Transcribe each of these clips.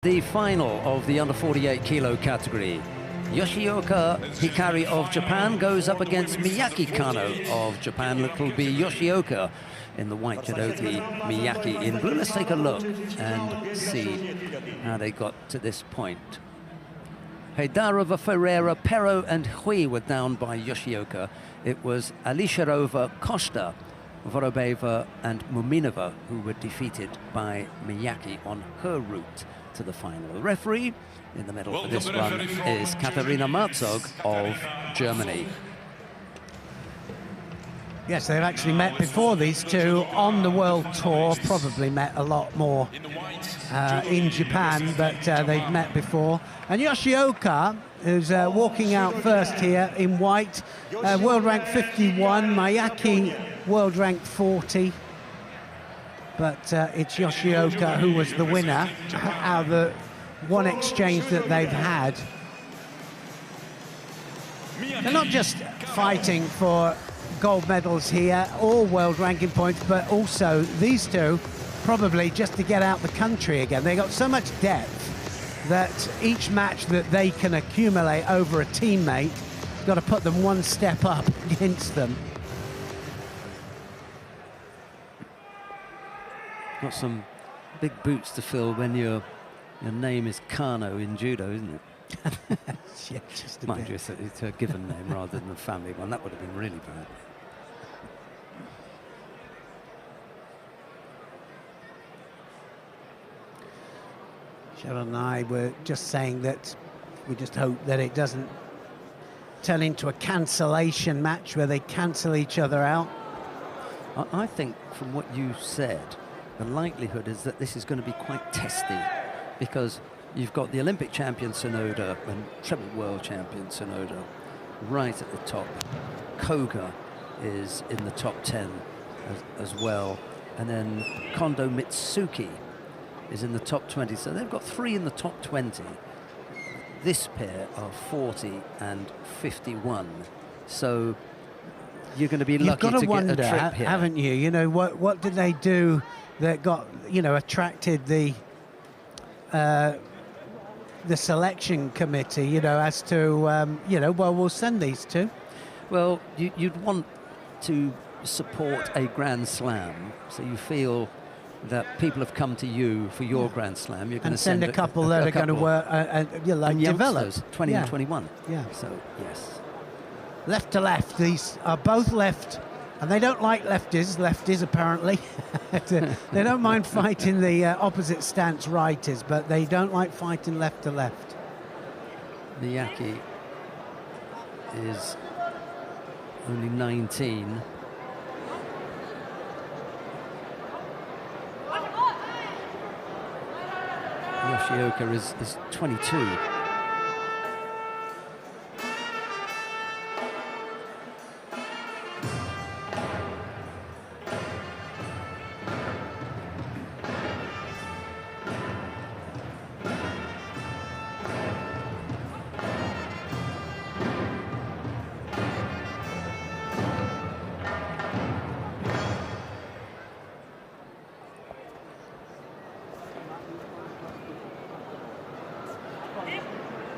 The final of the under 48 kilo category. Yoshioka Hikari of Japan goes up against Miyaki Kano of Japan. It'll be Yoshioka in the white judogi, Miyaki in blue. Let's take a look and see how they got to this point. Heidarova, Ferreira, Pero and Hui were down by Yoshioka. It was Alisharova, Costa, Vorobeva and Muminova who were defeated by Miyaki on her route to the final. The referee in the middle for this one is Katharina Marzog of Germany. Yes, they've actually met before, these two, on the world tour. Probably met a lot more in Japan, but they've met before. And Yoshioka, who's walking out first here in white, world rank 51, Miyaki world rank 40. But it's Yoshioka who was the winner out of the one exchange that they've had. They're not just fighting for gold medals here, or world ranking points, but also these two probably just to get out the country again. They got so much depth that each match that they can accumulate over a teammate got to put them one step up against them. Got some big boots to fill when your name is Kano in judo, isn't it? Yeah, just a Mind bit. you, it's a given name rather than a family one. That would have been really bad. Sharon and I were just saying that we just hope that it doesn't turn into a cancellation match where they cancel each other out. I think from what you said, the likelihood is that this is going to be quite testy, because you've got the Olympic champion Sonoda and treble world champion Sonoda right at the top. Koga is in the top 10 as well. And then Kondo Mitsuki is in the top 20. So they've got three in the top 20. This pair are 40 and 51. So you're going to be lucky to wonder, get a trip here. haven't you? You know, what did they do that got, you know, attracted the selection committee, you know, as to, you know, well, we'll send these two. Well, you'd want to support a Grand Slam, so you feel that people have come to you for your Grand Slam. You're going to send a couple that are going to work, you know, like develop. 20 and 21. Yeah. So, yes. Left to left, these are both left, and they don't like lefties apparently. They don't mind fighting the opposite stance righties, but they don't like fighting left to left. Miyaki is only 19. Yoshioka is 22.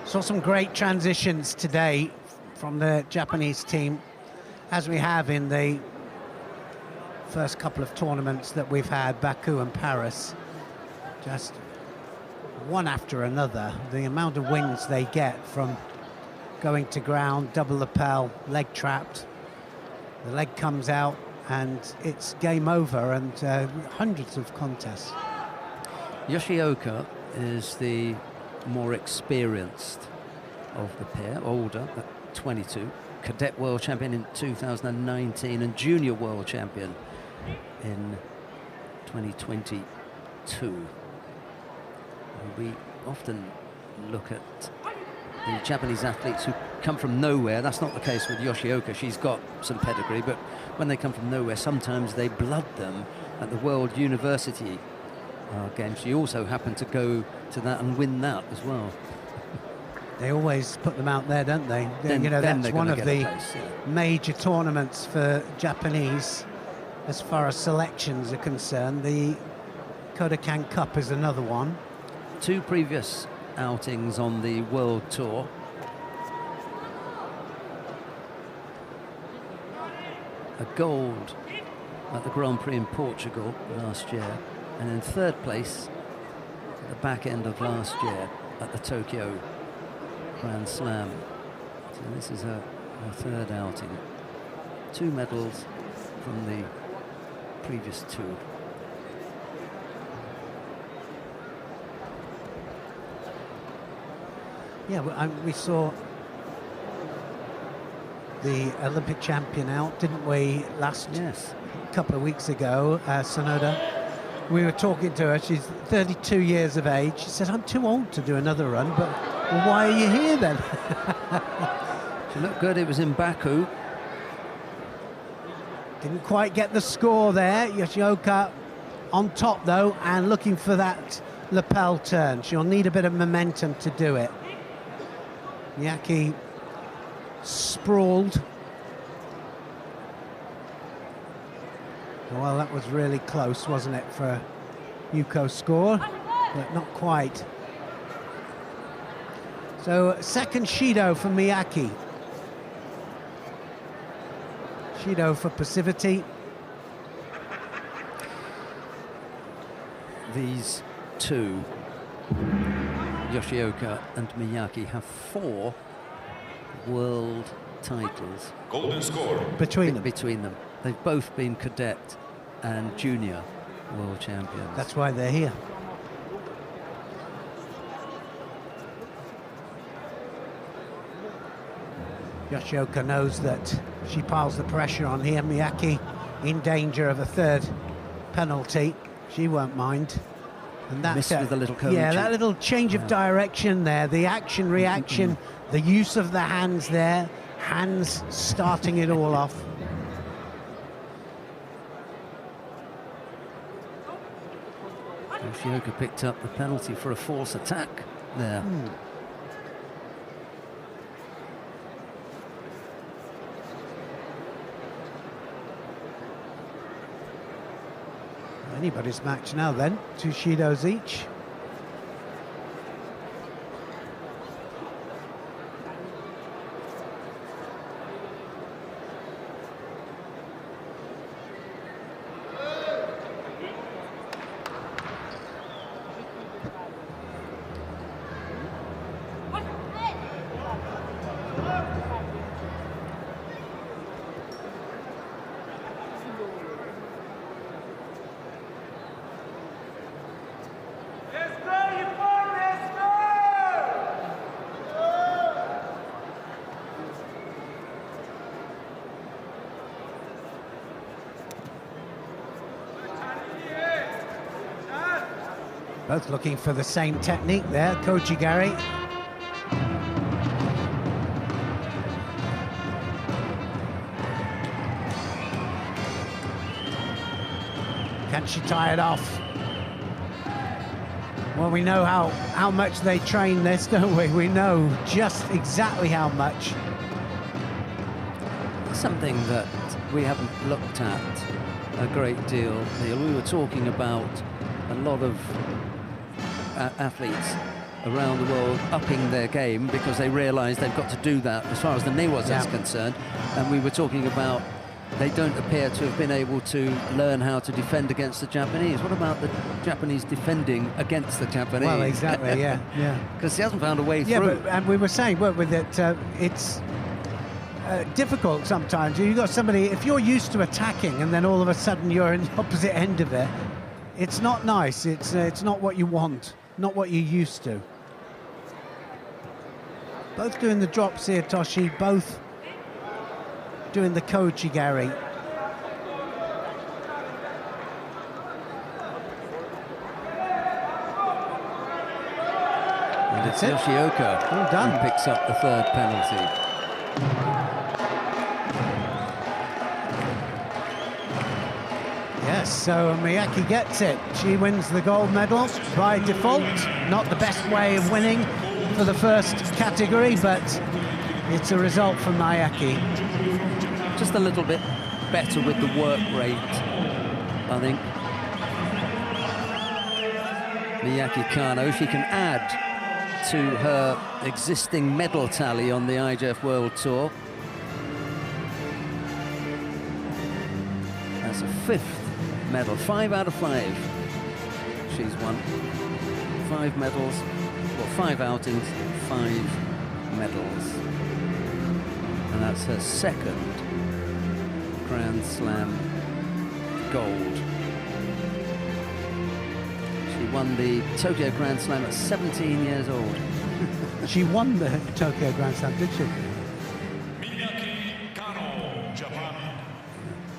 Saw some great transitions today from the Japanese team, as we have in the first couple of tournaments that we've had, Baku and Paris. Just one after another. The amount of wins they get from going to ground, double lapel, leg trapped. The leg comes out and it's game over, and hundreds of contests. Yoshioka is the more experienced of the pair, older at 22, cadet world champion in 2019 and junior world champion in 2022. We often look at the Japanese athletes who come from nowhere. That's not the case with Yoshioka. She's got some pedigree, but when they come from nowhere, sometimes they blood them at the World University Games. She also happened to go to that and win that as well. They always put them out there, don't they? You know, that's one of the major tournaments for Japanese as far as selections are concerned. The Kodokan Cup is another one. 2 previous outings on the World Tour. A gold at the Grand Prix in Portugal last year, and in 3rd place at the back end of last year at the Tokyo Grand Slam. So this is her 3rd outing. 2 medals from the previous 2. Yeah, we saw the Olympic champion out, didn't we, last couple of weeks ago, Sonoda. We were talking to her, she's 32 years of age. She said, I'm too old to do another run, but well, why are you here then? She looked good, it was in Baku. Didn't quite get the score there. Yoshioka on top though, and looking for that lapel turn. She'll need a bit of momentum to do it. Miyaki sprawled. Well, that was really close, wasn't it, for Yuko's score, but not quite. So, second Shido for Miyaki. Shido for passivity. These 2, Yoshioka and Miyaki, have 4 world titles Golden score between them. They've both been cadet and junior world champions. That's why they're here. Yoshioka knows that she piles the pressure on here. Miyaki in danger of a 3rd penalty. She won't mind. And that's missed with a little coaching. Yeah, that little change of direction there, the action reaction, the use of the hands there, hands starting it all off. Yoshioka picked up the penalty for a false attack there. Anybody's match now then, 2 Shidos each. Both looking for the same technique there, Hikari. Can she tie it off? Well, we know how much they train this, don't we? We know just exactly how much. Something that we haven't looked at a great deal, Neil. We were talking about a lot of athletes around the world upping their game because they realise they've got to do that as far as the Newas is concerned. And we were talking about they don't appear to have been able to learn how to defend against the Japanese. What about the Japanese defending against the Japanese? Well, exactly, yeah. Because he hasn't found a way through. Yeah, and we were saying, weren't we, that it's difficult sometimes. You've got somebody, if you're used to attacking and then all of a sudden you're in the opposite end of it, it's not nice. It's not what you want, not what you're used to. Both doing the drops here, Toshi, both doing the Hikari. And it's Yoshioka well done. who picks up the 3rd penalty. Yes, so Miyaki gets it. She wins the gold medal by default. Not the best way of winning for the first category, but it's a result from Miyaki. Just a little bit better with the work rate, I think. Miyaki Kano. She can add to her existing medal tally on the IJF World Tour. That's a 5th medal, 5 out of 5. She's won 5 medals, well, 5 outings, 5 medals. And that's her 2nd Grand Slam gold. She won the Tokyo Grand Slam at 17 years old. She won the Tokyo Grand Slam, did she?